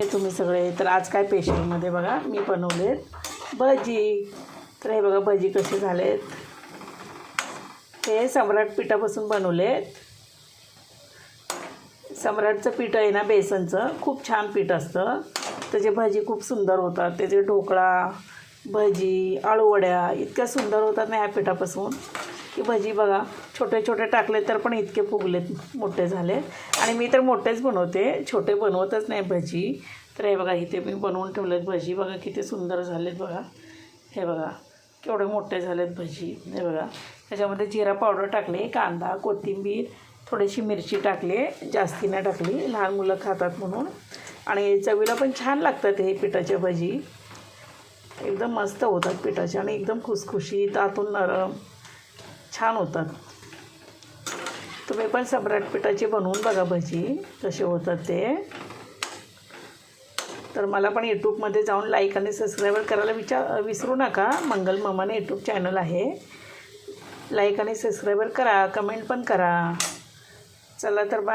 तुम्ही सगळे तर आज काय स्पेशलमध्ये बघा मी बनवलेत भजी. तर हे बघा भजी कसे झालेत. हे सम्राट पिठापासून बनवलेत. सम्राटचं पीठ आहे ना बेसनचं, खूप छान पीठ असतं. त्याचे भजी खूप सुंदर होतात. त्याचे ढोकळा, भजी, आळूवड्या इतक्या सुंदर होतात ना ह्या पिठापासून की भजी बघा छोटे छोटे टाकले तर पण इतके फुगलेत, मोठे झाले. आणि मी तर मोठेच बनवते, छोटे बनवतच नाही भजी. तर हे बघा इथे मी बनवून ठेवलेत भजी. बघा किती सुंदर झालेत बघा. हे बघा केवढे मोठे झालेत भजी. हे बघा त्याच्यामध्ये जिरा पावडर टाकले, कांदा, कोथिंबीर, थोडीशी मिरची टाकले, जास्ती नाही टाकली, लहान मुलं खातात म्हणून. आणि चवीला पण छान लागतात हे पिठाच्या भजी. एकदम मस्त होतात पिठाचे आणि एकदम खुसखुशीत, आतून नरम, छान होतात. तुम्ही पण सम्राट पिठाचे बनवून बघा भजी कसे होतात ते. तर मला पण यूट्यूबमध्ये जाऊन लाईक आणि सबस्क्राईब करायला विसरू नका. मंगल मामाने यूट्यूब चॅनल आहे, लाईक आणि सबस्क्राईब करा, कमेंट पण करा. चला तर बाय.